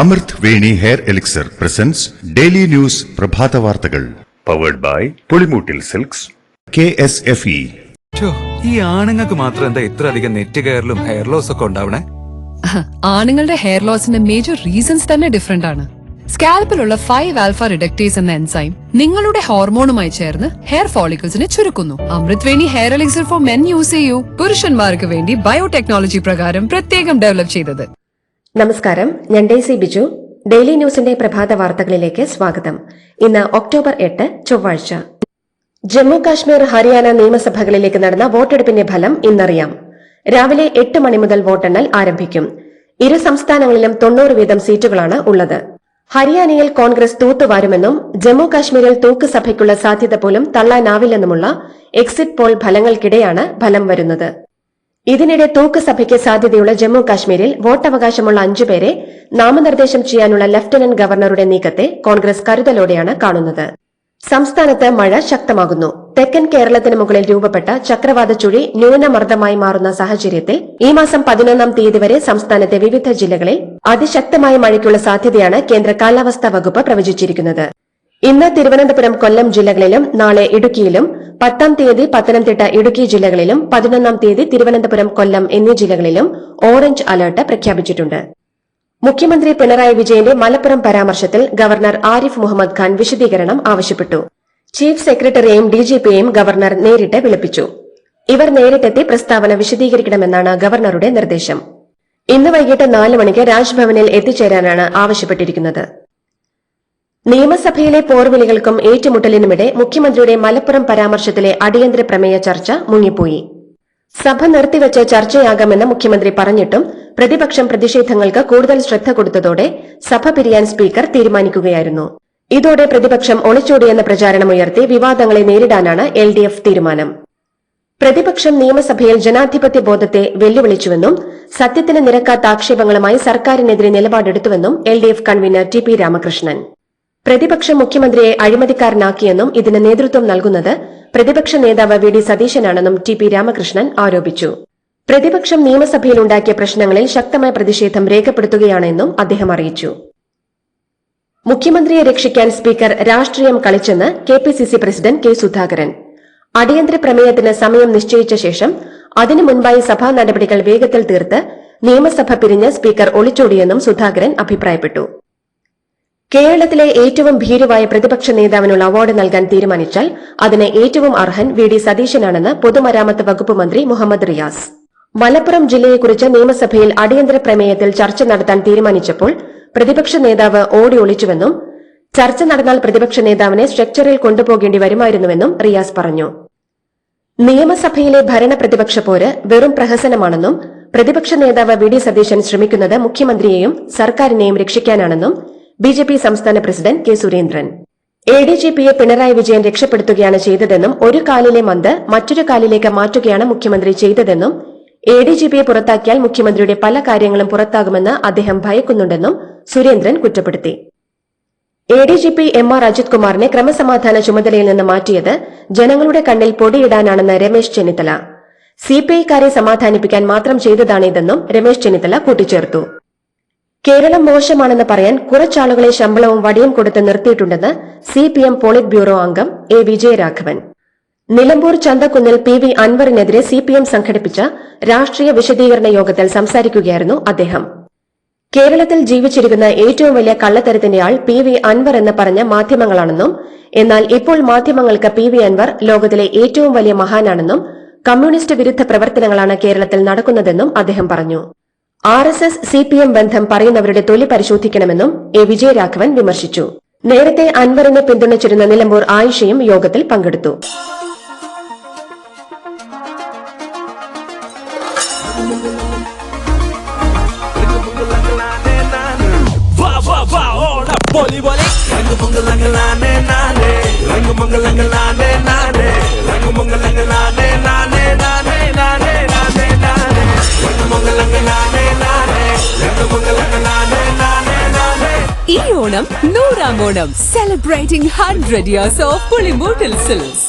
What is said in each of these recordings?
അമൃത് Veni hair elixir presents daily news പ്രഭാത വാർത്തകൾ powered by Pulimoottil silks KSFE. ഈ ആണുങ്ങൾക്ക് മാത്രം എന്താ ഇത്ര അധികം നെറ്റ് കെയറിലും ഹെയർ ലോസ് ഒക്കെ ഉണ്ടാവണേ? ആണുങ്ങളുടെ ഹെയർ ലോസിന്റെ മേജർ റീസൺസ് തന്നെ ഡിഫറെന്റ് ആണ്. സ്കാൽപ്പിലുള്ള 5-ആൽഫ റിഡക്ടേസ് എന്ന എൻസൈം നിങ്ങളുടെ ഹോർമോണുമായി ചേർന്ന് ഹെയർ ഫോളിക്കിൾസിനെ ചുരുക്കുന്നു. Amrut Veni hair elixir for men use ചെയ്യൂ. പുരുഷന്മാർക്ക് വേണ്ടി ബയോടെക്നോളജി പ്രകാരം പ്രത്യേകം ഡെവലപ്പ് ചെയ്തത്. നമസ്കാരം, ഞാൻ ഡെയ്സി ബിജു. ഡെയിലി ന്യൂസിന്റെ പ്രഭാത വാർത്തകളിലേക്ക് സ്വാഗതം. ഇന്ന് ഒക്ടോബർ 8 ചൊവ്വാഴ്ച. ജമ്മു കാശ്മീർ, ഹരിയാന നിയമസഭകളിലേക്ക് നടന്ന വോട്ടെടുപ്പിന്റെ ഫലം ഇന്നറിയാം. രാവിലെ 8 മണി മുതൽ വോട്ടെണ്ണൽ ആരംഭിക്കും. ഇരു സംസ്ഥാനങ്ങളിലും 90 വീതം സീറ്റുകളാണ് ഉള്ളത്. ഹരിയാനയിൽ കോൺഗ്രസ് തൂത്തുവാരുമെന്നും ജമ്മു കാശ്മീരിൽ തൂക്കുസഭയ്ക്കുള്ള സാധ്യത പോലും തള്ളാനാവില്ലെന്നുമുള്ള എക്സിറ്റ് പോൾ ഫലങ്ങൾക്കിടെയാണ് ഫലം വരുന്നത്. ഇതിനിടെ തൂക്കുസഭയ്ക്ക് സാധ്യതയുള്ള ജമ്മു കാശ്മീരിൽ വോട്ടവകാശമുള്ള 5 പേരെ നാമനിർദ്ദേശം ചെയ്യാനുള്ള ലഫ്റ്റനന്റ് ഗവർണറുടെ നീക്കത്തെ കോൺഗ്രസ് കരുതലോടെയാണ് കാണുന്നത്. സംസ്ഥാനത്ത് മഴ ശക്തമാകുന്നു. തെക്കൻ കേരളത്തിന് മുകളിൽ രൂപപ്പെട്ട ചക്രവാത ചുഴി ന്യൂനമർദ്ദമായി മാറുന്ന സാഹചര്യത്തിൽ ഈ മാസം 11-ാം തീയതി വരെ സംസ്ഥാനത്തെ വിവിധ ജില്ലകളിൽ അതിശക്തമായ മഴയ്ക്കുള്ള സാധ്യതയാണ് കേന്ദ്ര കാലാവസ്ഥാ വകുപ്പ് പ്രവചിച്ചിരിക്കുന്നത്. ഇന്ന് തിരുവനന്തപുരം, കൊല്ലം ജില്ലകളിലും നാളെ ഇടുക്കിയിലും 10-ാം തീയതി പത്തനംതിട്ട, ഇടുക്കി ജില്ലകളിലും 11-ാം തീയതി തിരുവനന്തപുരം, കൊല്ലം എന്നീ ജില്ലകളിലും ഓറഞ്ച് അലർട്ട് പ്രഖ്യാപിച്ചിട്ടുണ്ട്. മുഖ്യമന്ത്രി പിണറായി വിജയന്റെ മലപ്പുറം പരാമർശത്തിൽ ഗവർണർ ആരിഫ് മുഹമ്മദ് ഖാൻ വിശദീകരണം ആവശ്യപ്പെട്ടു. ചീഫ് സെക്രട്ടറിയെയും DGPയെയും ഗവർണർ നേരിട്ട് വിളിപ്പിച്ചു. ഇവർ നേരിട്ടെത്തി പ്രസ്താവന വിശദീകരിക്കണമെന്നാണ് ഗവർണറുടെ നിർദ്ദേശം. ഇന്ന് വൈകിട്ട് 4 മണിക്ക് രാജ്ഭവനിൽ എത്തിച്ചേരാനാണ് ആവശ്യപ്പെട്ടിരിക്കുന്നത്. നിയമസഭയിലെ പോർവിളികൾക്കും ഏറ്റുമുട്ടലിനുമിടെ മുഖ്യമന്ത്രിയുടെ മലപ്പുറം പരാമർശത്തിലെ അടിയന്തര പ്രമേയ ചർച്ച മുങ്ങിപ്പോയി. സഭ നിർത്തിവച്ച് ചർച്ചയാകാമെന്ന് മുഖ്യമന്ത്രി പറഞ്ഞിട്ടും പ്രതിപക്ഷം പ്രതിഷേധങ്ങൾക്ക് കൂടുതൽ ശ്രദ്ധ കൊടുത്തതോടെ സഭ പിരിയാൻ സ്പീക്കർ തീരുമാനിക്കുകയായിരുന്നു. ഇതോടെ പ്രതിപക്ഷം ഒളിച്ചോടിയെന്ന പ്രചാരണമുയർത്തി വിവാദങ്ങളെ നേരിടാനാണ് LDF തീരുമാനം. പ്രതിപക്ഷം നിയമസഭയിൽ ജനാധിപത്യ ബോധത്തെ വെല്ലുവിളിച്ചുവെന്നും സത്യത്തിന് നിരക്കാത്ത ആക്ഷേപങ്ങളുമായി സർക്കാരിനെതിരെ നിലപാടെടുത്തുവെന്നും LDF കൺവീനർ TP രാമകൃഷ്ണൻ. പ്രതിപക്ഷം മുഖ്യമന്ത്രിയെ അഴിമതിക്കാരനാക്കിയെന്നും ഇതിന് നേതൃത്വം നൽകുന്നത് പ്രതിപക്ഷ നേതാവ് VD സതീശനാണെന്നും TP രാമകൃഷ്ണൻ ആരോപിച്ചു. പ്രതിപക്ഷം നിയമസഭയിലുണ്ടാക്കിയ പ്രശ്നങ്ങളിൽ ശക്തമായ പ്രതിഷേധം രേഖപ്പെടുത്തുകയാണെന്നും അദ്ദേഹം അറിയിച്ചു. മുഖ്യമന്ത്രിയെ രക്ഷിക്കാൻ സ്പീക്കർ രാഷ്ട്രീയം കളിച്ചെന്ന് KPCC പ്രസിഡന്റ് K സുധാകരൻ. അടിയന്തര പ്രമേയത്തിന് സമയം നിശ്ചയിച്ച ശേഷം അതിനു മുൻപായി സഭാ നടപടികൾ വേഗത്തിൽ തീർത്ത് നിയമസഭ പിരിഞ്ഞ് സ്പീക്കർ ഒളിച്ചോടിയെന്നും സുധാകരൻ അഭിപ്രായപ്പെട്ടു. കേരളത്തിലെ ഏറ്റവും ഭീരുവായ പ്രതിപക്ഷ നേതാവിനുള്ള അവാർഡ് നൽകാൻ തീരുമാനിച്ചാൽ അതിന് ഏറ്റവും അർഹൻ VD സതീശനാണെന്ന് പൊതുമരാമത്ത് വകുപ്പ് മന്ത്രി മുഹമ്മദ് റിയാസ്. മലപ്പുറം ജില്ലയെക്കുറിച്ച് നിയമസഭയിൽ അടിയന്തര പ്രമേയത്തിൽ ചർച്ച നടത്താൻ തീരുമാനിച്ചപ്പോൾ പ്രതിപക്ഷ നേതാവ് ഓടി ഒളിച്ചുവെന്നും ചർച്ച നടന്നാൽ പ്രതിപക്ഷ നേതാവിനെ സ്ട്രക്ചറിൽ കൊണ്ടുപോകേണ്ടി വരുമായിരുന്നുവെന്നും റിയാസ് പറഞ്ഞു. നിയമസഭയിലെ ഭരണ പ്രതിപക്ഷ പോര് വെറും പ്രഹസനമാണെന്നും പ്രതിപക്ഷ നേതാവ് VD സതീശൻ ശ്രമിക്കുന്നത് മുഖ്യമന്ത്രിയെയും സർക്കാരിനെയും രക്ഷിക്കാനാണെന്നും BJP സംസ്ഥാന പ്രസിഡന്റ് K സുരേന്ദ്രൻ. ADGPയെ പിണറായി വിജയൻ രക്ഷപ്പെടുത്തുകയാണ് ചെയ്തതെന്നും ഒരു കാലിലെ മന്ത് മറ്റൊരു കാലിലേക്ക് മാറ്റുകയാണ് മുഖ്യമന്ത്രി ചെയ്തതെന്നും ADGPയെ പുറത്താക്കിയാൽ മുഖ്യമന്ത്രിയുടെ പല കാര്യങ്ങളും പുറത്താകുമെന്ന് അദ്ദേഹം ഭയക്കുന്നുണ്ടെന്നും സുരേന്ദ്രൻ കുറ്റപ്പെടുത്തി. ADGP MR അജിത് കുമാറിനെ ക്രമസമാധാന ചുമതലയിൽ നിന്ന് മാറ്റിയത് ജനങ്ങളുടെ കണ്ണിൽ പൊടിയിടാനാണെന്ന് രമേശ് ചെന്നിത്തല. CPIക്കാരെ സമാധാനിപ്പിക്കാൻ മാത്രം ചെയ്തതാണിതെന്നും രമേശ് ചെന്നിത്തല കൂട്ടിച്ചേർത്തു. കേരളം മോശമാണെന്ന് പറയാൻ കുറച്ചാളുകളെ ശമ്പളവും വടിയും കൊടുത്ത് നിർത്തിയിട്ടുണ്ടെന്ന് CPM പോളിറ്റ് ബ്യൂറോ അംഗം A വിജയരാഘവൻ. നിലമ്പൂർ ചന്തക്കുന്നിൽ PV അൻവറിനെതിരെ CPM സംഘടിപ്പിച്ച രാഷ്ട്രീയ വിശദീകരണ യോഗത്തിൽ സംസാരിക്കുകയായിരുന്നു അദ്ദേഹം. കേരളത്തിൽ ജീവിച്ചിരിക്കുന്ന ഏറ്റവും വലിയ കള്ളത്തരത്തിന്റെ ആൾ PV അൻവർ എന്ന് പറഞ്ഞ മാധ്യമങ്ങളാണെന്നും എന്നാൽ ഇപ്പോൾ മാധ്യമങ്ങൾക്ക് PV അൻവർ ലോകത്തിലെ ഏറ്റവും വലിയ മഹാനാണെന്നും കമ്മ്യൂണിസ്റ്റ് വിരുദ്ധ പ്രവർത്തനങ്ങളാണ് കേരളത്തിൽ നടക്കുന്നതെന്നും അദ്ദേഹം പറഞ്ഞു. RSS CPM ബന്ധം പറയുന്നവരുടെ തൊലി പരിശോധിക്കണമെന്നും A വിജയരാഘവൻ വിമർശിച്ചു. നേരത്തെ അൻവറിനെ പിന്തുണച്ചിരുന്ന നിലമ്പൂർ ആയിഷയും യോഗത്തിൽ പങ്കെടുത്തു. ഈ Onam 100-ാം Onam, celebrating 100 years of Pulimoottil silks.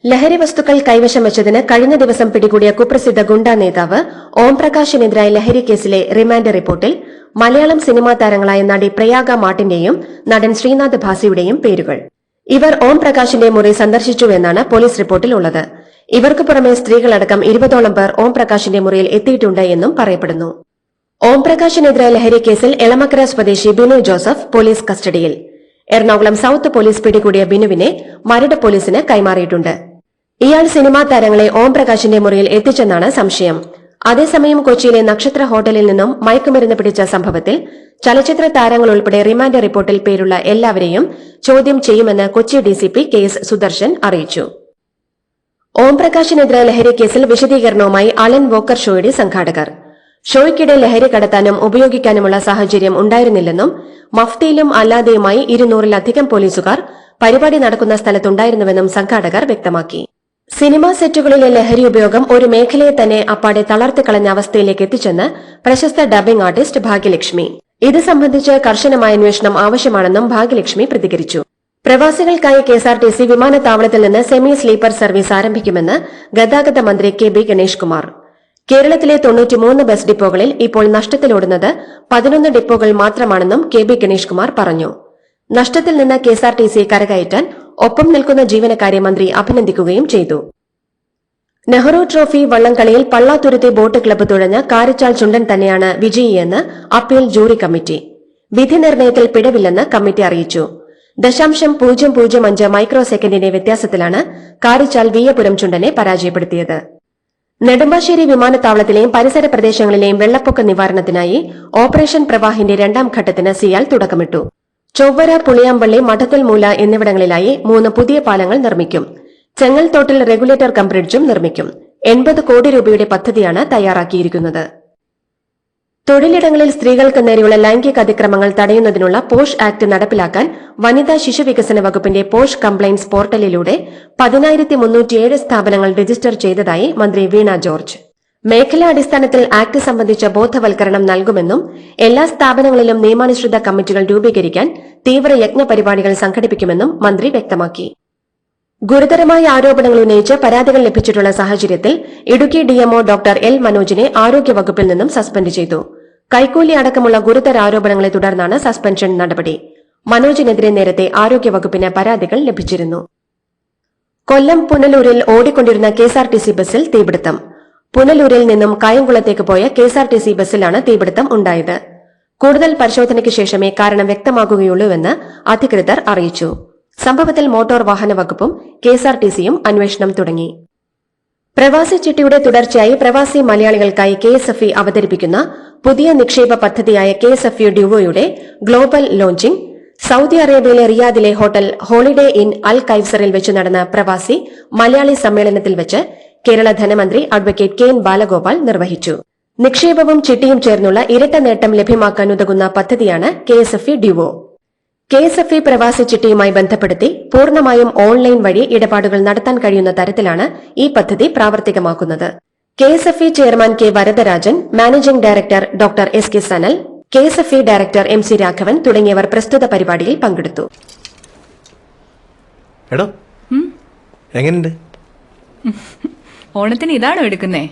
ലഹരി വസ്തുക്കൾ കൈവശം വെച്ചതിന് കഴിഞ്ഞ ദിവസം പിടികൂടിയ കുപ്രസിദ്ധ ഗുണ്ടാ നേതാവ് ഓംപ്രകാശിനെതിരായ ലഹരി കേസിലെ റിമാൻഡ് റിപ്പോർട്ടിൽ മലയാളം സിനിമാ താരങ്ങളായ നടി പ്രയാഗ മാർട്ടിന്റെയും നടൻ ശ്രീനാഥ് ഭാസിയുടെയും പേരുകൾ. ഇവർ ഓംപ്രകാശിന്റെ മുറി സന്ദർശിച്ചുവെന്നാണ് പോലീസ് റിപ്പോർട്ടിലുള്ളത്. ഇവർക്ക് പുറമെ സ്ത്രീകളടക്കം 20ഓളം പേർ ഓംപ്രകാശിന്റെ മുറിയിൽ എത്തിയിട്ടുണ്ട് എന്നും പറയപ്പെടുന്നു. ഓംപ്രകാശിനെതിരായ ലഹരി കേസിൽ എളമക്കര സ്വദേശി ബിനു ജോസഫ് പോലീസ് കസ്റ്റഡിയിൽ. എറണാകുളം സൌത്ത് പോലീസ് പിടികൂടിയ ബിനുവിനെ മരട് പോലീസിന് കൈമാറിയിട്ടുണ്ട്. ഇയാൾ സിനിമാ താരങ്ങളെ ഓംപ്രകാശിന്റെ മുറിയിൽ എത്തിച്ചെന്നാണ് സംശയം. അതേസമയം കൊച്ചിയിലെ നക്ഷത്ര ഹോട്ടലിൽ നിന്നും മയക്കുമരുന്ന് പിടിച്ച സംഭവത്തിൽ ചലച്ചിത്ര താരങ്ങൾ ഉൾപ്പെടെ റിമാൻഡ് റിപ്പോർട്ടിൽ പേരുള്ള എല്ലാവരെയും ചോദ്യം ചെയ്യുമെന്ന് കൊച്ചി ഡിസിപി കെ.എസ്. സുദർശൻ അറിയിച്ചു. ഓംപ്രകാശിനെതിരായ ലഹരി കേസിൽ വിശദീകരണവുമായി അലൻ വോക്കർ ഷോയുടെ സംഘാടകർ. ഷോയ്ക്കിടെ ലഹരി കടത്താനും ഉപയോഗിക്കാനുമുള്ള സാഹചര്യം ഉണ്ടായിരുന്നില്ലെന്നും മഫ്തിയിലും അല്ലാതെയുമായി 200-ലധികം പോലീസുകാർ പരിപാടി നടക്കുന്ന സ്ഥലത്തുണ്ടായിരുന്നുവെന്നും സംഘാടകർ വ്യക്തമാക്കി. സിനിമാ സെറ്റുകളിലെ ലഹരി ഉപയോഗം ഒരു മേഖലയെ തന്നെ അപ്പാടെ തളർത്തിക്കളഞ്ഞ അവസ്ഥയിലേക്ക് എത്തിച്ചെന്ന് പ്രശസ്ത ഡബ്ബിംഗ് ആർട്ടിസ്റ്റ് ഭാഗ്യലക്ഷ്മി. ഇത് സംബന്ധിച്ച് കർശനമായ അന്വേഷണം ആവശ്യമാണെന്നും ഭാഗ്യലക്ഷ്മി പ്രതികരിച്ചു. പ്രവാസികൾക്കായി കെഎസ്ആർടിസി വിമാനത്താവളത്തിൽ നിന്ന് സെമി സ്ലീപ്പർ സർവീസ് ആരംഭിക്കുമെന്ന് ഗതാഗത മന്ത്രി കെ.ബി. ഗണേഷ് കുമാർ. കേരളത്തിലെ 93 ബസ് ഡിപ്പോകളിൽ ഇപ്പോൾ നഷ്ടത്തിലോടുന്നത് 11 ഡിപ്പോകൾ മാത്രമാണെന്നും കെ.ബി. ഗണേഷ് കുമാർ പറഞ്ഞു. നഷ്ടത്തിൽ നിന്ന് കെഎസ്ആർടിസി കരകയറ്റാൻ ഒപ്പം നിൽക്കുന്ന ജീവനക്കാരെ മന്ത്രി അഭിനന്ദിക്കുകയും ചെയ്തു. നെഹ്റു ട്രോഫി വള്ളംകളിയിൽ പള്ളാത്തുരുത്തി ബോട്ട് ക്ലബ്ബ് തുഴഞ്ഞ കാരിച്ചാൽ ചുണ്ടൻ തന്നെയാണ് വിജയിയെന്ന് അപ്പീൽ ജൂറി കമ്മിറ്റി. വിധി നിർണയത്തിൽ പിഴവില്ലെന്ന് കമ്മിറ്റി അറിയിച്ചു. 0.005 മൈക്രോ സെക്കൻഡിന്റെ വ്യത്യാസത്തിലാണ് കാരിച്ചാൽ വിയ്യപുരം ചുണ്ടനെ പരാജയപ്പെടുത്തിയത്. നെടുമ്പാശ്ശേരി വിമാനത്താവളത്തിലെയും പരിസര പ്രദേശങ്ങളിലെയും വെള്ളപ്പൊക്ക നിവാരണത്തിനായി ഓപ്പറേഷൻ പ്രവാഹിന്റെ 2ാം ഘട്ടത്തിന് സിയാൽ തുടക്കമിട്ടു. ചൊവ്വര, പുളിയാമ്പള്ളി, മഠത്തിൽ മൂല എന്നിവിടങ്ങളിലായി 3 പുതിയ പാലങ്ങൾ നിർമ്മിക്കും. ചെങ്ങൽത്തോട്ടിൽ റെഗുലേറ്റർ കം ബ്രിഡ്ജും നിർമ്മിക്കും. 80 കോടി രൂപയുടെ പദ്ധതിയാണ് തയ്യാറാക്കിയിരിക്കുന്നത്. തൊഴിലിടങ്ങളിൽ സ്ത്രീകൾക്ക് നേരെയുള്ള ലൈംഗിക അതിക്രമങ്ങൾ തടയുന്നതിനുള്ള പോഷ് ആക്ട് നടപ്പിലാക്കാൻ വനിതാ ശിശുവികസന വകുപ്പിന്റെ പോഷ് കംപ്ലയിൻസ് പോർട്ടലിലൂടെ 10,307 സ്ഥാപനങ്ങൾ രജിസ്റ്റർ ചെയ്തതായി മന്ത്രി വീണ ജോർജ്. മേഖലാടിസ്ഥാനത്തിൽ ആക്ട് സംബന്ധിച്ച ബോധവൽക്കരണം നൽകുമെന്നും എല്ലാ സ്ഥാപനങ്ങളിലും നിയമാനുസൃത കമ്മിറ്റികൾ രൂപീകരിക്കാൻ തീവ്ര യജ്ഞ പരിപാടികൾ സംഘടിപ്പിക്കുമെന്നും മന്ത്രി വ്യക്തമാക്കി. ഗുരുതരമായ ആരോപണങ്ങൾ ഉന്നയിച്ച് പരാതികൾ ലഭിച്ചിട്ടുള്ള സാഹചര്യത്തിൽ ഇടുക്കി ഡിഎംഒ ഡോക്ടർ എൽ മനോജിനെ ആരോഗ്യവകുപ്പിൽ നിന്നും സസ്പെൻഡ് ചെയ്തു. കൈക്കൂലി അടക്കമുള്ള ഗുരുതര ആരോപണങ്ങളെ തുടർന്നാണ് സസ്പെൻഷൻ നടപടി. മനോജിനെതിരെ നേരത്തെ ആരോഗ്യവകുപ്പിന് പരാതികൾ ലഭിച്ചിരുന്നു. കൊല്ലം പുനലൂരിൽ ഓടിക്കൊണ്ടിരുന്ന കെഎസ്ആർടിസി ബസ്സിൽ തീപിടുത്തം. പുനലൂരിൽ നിന്നും കായംകുളത്തേക്ക് പോയ കെഎസ്ആർടിസി ബസ്സിലാണ് തീപിടുത്തം ഉണ്ടായത്. കൂടുതൽ പരിശോധനയ്ക്ക് ശേഷമേ കാരണം വ്യക്തമാകുകയുള്ളൂവെന്ന് അധികൃതർ അറിയിച്ചു. സംഭവത്തിൽ മോട്ടോർ വാഹന വകുപ്പും കെഎസ്ആർടിസിയും അന്വേഷണം തുടങ്ങി. പ്രവാസി ചിട്ടിയുടെ തുടർച്ചയായി പ്രവാസി മലയാളികൾക്കായി കെഎസ്എഫ്ഇ അവതരിപ്പിക്കുന്ന പുതിയ നിക്ഷേപ പദ്ധതിയായ കെഎസ്എഫ്ഇ ഡ്യുവോയുടെ ഗ്ലോബൽ ലോഞ്ചിംഗ് സൌദി അറേബ്യയിലെ റിയാദിലെ ഹോട്ടൽ ഹോളിഡേ ഇൻ അൽ കൈസറിൽ വെച്ച് നടന്ന പ്രവാസി മലയാളി സമ്മേളനത്തിൽ വെച്ച് കേരള ധനമന്ത്രി അഡ്വക്കേറ്റ് കെ.എൻ. ബാലഗോപാൽ നിർവഹിച്ചു. നിക്ഷേപവും ചിട്ടിയും ചേർന്നുള്ള ഇരട്ട നേട്ടം ലഭ്യമാക്കാൻ ഉതകുന്ന പദ്ധതിയാണ് കെഎസ്എഫ്ഇ ഡ്യുവോ. കെഎസ്എഫ്ഇ പ്രവാസി ചിട്ടിയുമായി ബന്ധപ്പെടുത്തി പൂർണ്ണമായും ഓൺലൈൻ വഴി ഇടപാടുകൾ നടത്താൻ കഴിയുന്ന തരത്തിലാണ് ഈ പദ്ധതി പ്രാവർത്തികമാക്കുന്നത്. കെഎസ്എഫ്ഇ chairman K. Varadarajan, managing director doctor S K Sanal, കെഎസ്എഫ്ഇ ഡയറക്ടർ എം.സി. രാഘവൻ തുടങ്ങിയവർ പ്രസ്തുത പരിപാടിയിൽ പങ്കെടുത്തു. ഓണത്തിന് ഇതാണോ എടുക്കുന്നേ?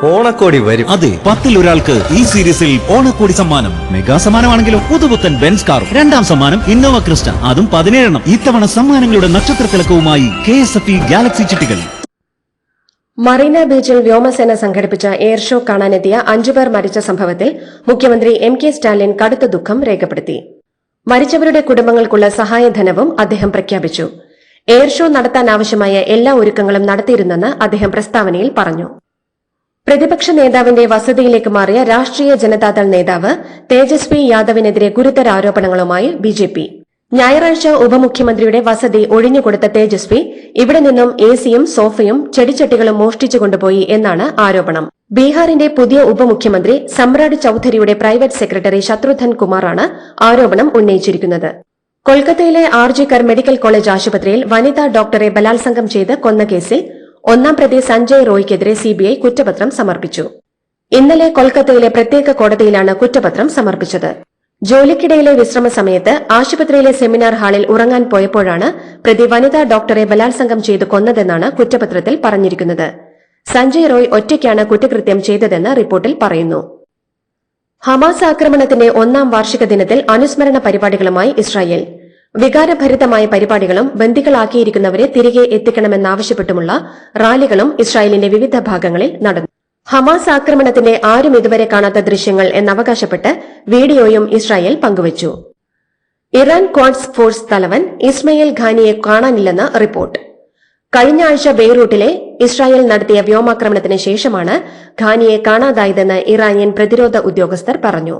ഓണക്കോടി വരും. അതെ, 10ൽ ഒരാൾക്ക് ഈ സീരീസിൽ ഓണക്കോടി സമ്മാനം. മെഗാ സമ്മാനമാണെങ്കിലും പുതുപുത്തൻ ബെൻസ് കാർ, 2ാം സമ്മാനം ഇന്നോവ ക്രിസ്റ്റ, അതും 17. ഇത്തവണ സമ്മാനങ്ങളുടെ നക്ഷത്ര തിളക്കവുമായി കെഎസ്എഫ്ഇ ഗാലക്സി ചിട്ടികൾ. മറീന ബീച്ചിൽ വ്യോമസേന സംഘടിപ്പിച്ച എയർ ഷോ കാണാനെത്തിയ 5 പേർ മരിച്ച സംഭവത്തിൽ മുഖ്യമന്ത്രി എം.കെ. സ്റ്റാലിൻ കടുത്ത ദുഃഖം രേഖപ്പെടുത്തി. മരിച്ചവരുടെ കുടുംബങ്ങൾക്കുള്ള സഹായധനവും അദ്ദേഹം പ്രഖ്യാപിച്ചു. എയർ ഷോ നടത്താനാവശ്യമായ എല്ലാ ഒരുക്കങ്ങളും നടത്തിയിരുന്നെന്ന് അദ്ദേഹം പ്രസ്താവനയിൽ പറഞ്ഞു. പ്രതിപക്ഷ നേതാവിന്റെ വസതിയിലേക്ക് മാറിയ രാഷ്ട്രീയ ജനതാദൾ നേതാവ് തേജസ്വി യാദവിനെതിരെ ഗുരുതര ആരോപണങ്ങളുമായി ബിജെപി. ഞായറാഴ്ച ഉപമുഖ്യമന്ത്രിയുടെ വസതി ഒഴിഞ്ഞുകൊടുത്ത തേജസ്വി ഇവിടെ നിന്നും എസിയും സോഫയും ചെടിച്ചട്ടികളും മോഷ്ടിച്ചു കൊണ്ടുപോയി എന്നാണ് ആരോപണം. ബീഹാറിന്റെ പുതിയ ഉപമുഖ്യമന്ത്രി സമ്രാട് ചൌധരിയുടെ പ്രൈവറ്റ് സെക്രട്ടറി ശത്രുഘ്നൻ കുമാറാണ് ആരോപണം ഉന്നയിച്ചിരിക്കുന്നത്. കൊൽക്കത്തയിലെ ആർജിക്കർ മെഡിക്കൽ കോളേജ് ആശുപത്രിയിൽ വനിതാ ഡോക്ടറെ ബലാത്സംഗം ചെയ്ത് കൊന്ന കേസിൽ 1ാം പ്രതി സഞ്ജയ് റോയ്ക്കെതിരെ സിബിഐ കുറ്റപത്രം സമർപ്പിച്ചു. ഇന്നലെ കൊൽക്കത്തയിലെ പ്രത്യേക കോടതിയിലാണ് കുറ്റപത്രം സമർപ്പിച്ചത്. ജോലിക്കിടയിലെ വിശ്രമ സമയത്ത് ആശുപത്രിയിലെ സെമിനാർ ഹാളിൽ ഉറങ്ങാൻ പോയപ്പോഴാണ് പ്രതി വനിതാ ഡോക്ടറെ ബലാത്സംഗം ചെയ്തു കൊന്നതെന്നാണ് കുറ്റപത്രത്തിൽ പറഞ്ഞിരിക്കുന്നത്. സഞ്ജയ് റോയ് ഒറ്റയ്ക്കാണ് കുറ്റകൃത്യം ചെയ്തതെന്ന് റിപ്പോർട്ടിൽ പറയുന്നു. ഹമാസ് ആക്രമണത്തിന്റെ 1-ാം വാർഷിക ദിനത്തിൽ അനുസ്മരണ പരിപാടികളുമായി ഇസ്രായേൽ. വികാരഭരിതമായ പരിപാടികളും ബന്ദികളാക്കിയിരിക്കുന്നവരെ തിരികെ എത്തിക്കണമെന്നാവശ്യപ്പെട്ടുമുള്ള റാലികളും ഇസ്രായേലിന്റെ വിവിധ ഭാഗങ്ങളിൽ നടന്നു. ഹമാസ് ആക്രമണത്തിന്റെ ആരും ഇതുവരെ കാണാത്ത ദൃശ്യങ്ങൾ എന്നവകാശപ്പെട്ട് വീഡിയോയും ഇസ്രായേൽ പങ്കുവച്ചു. ഇറാൻ ക്വാഡ്സ് ഫോഴ്സ് തലവൻ ഇസ്മയിൽ ഖാനിയെ കാണാനില്ലെന്ന് റിപ്പോർട്ട്. കഴിഞ്ഞ ആഴ്ച ബെയ്റൂട്ടിലെ ഇസ്രായേൽ നടത്തിയ വ്യോമാക്രമണത്തിന് ശേഷമാണ് ഖാനിയെ കാണാതായതെന്ന് ഇറാനിയൻ പ്രതിരോധ ഉദ്യോഗസ്ഥർ പറഞ്ഞു.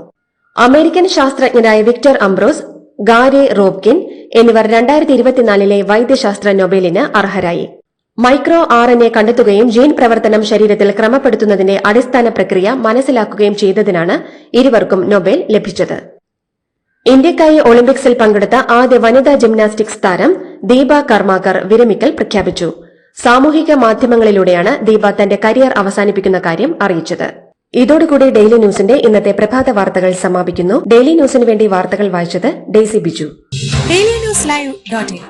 അമേരിക്കൻ ശാസ്ത്രജ്ഞരായ വിക്ടർ അംബ്രോസ്, ഗാരെ റോബ്കിൻ എന്നിവർ 2024 വൈദ്യശാസ്ത്ര നൊബേലിന് അർഹരായി. മൈക്രോ RNA കണ്ടെത്തുകയും ജീൻ പ്രവർത്തനം ശരീരത്തിൽ ക്രമപ്പെടുത്തുന്നതിന്റെ അടിസ്ഥാന പ്രക്രിയ മനസ്സിലാക്കുകയും ചെയ്തതിനാണ് ഇരുവർക്കും നൊബേൽ ലഭിച്ചത്. ഇന്ത്യക്കായി ഒളിമ്പിക്സിൽ പങ്കെടുത്ത ആദ്യ വനിതാ ജിംനാസ്റ്റിക്സ് താരം ദീപ കർമാകർ വിരമിക്കൽ പ്രഖ്യാപിച്ചു. സാമൂഹിക മാധ്യമങ്ങളിലൂടെയാണ് ദീപ തന്റെ കരിയർ അവസാനിപ്പിക്കുന്ന കാര്യം അറിയിച്ചത്. ഇതോടുകൂടി ഡെയിലി ന്യൂസിന്റെ ഇന്നത്തെ പ്രഭാത വാർത്തകൾ സമാപിക്കുന്നു. ഡെയിലി ന്യൂസിന് വേണ്ടി വാർത്തകൾ വായിച്ചത് ഡെയ്സി ബിജു. ഡെയിലി ന്യൂസ് ലൈവ്.in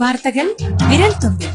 വാർത്തകൾ വിരൽ തുമ്പിൽ.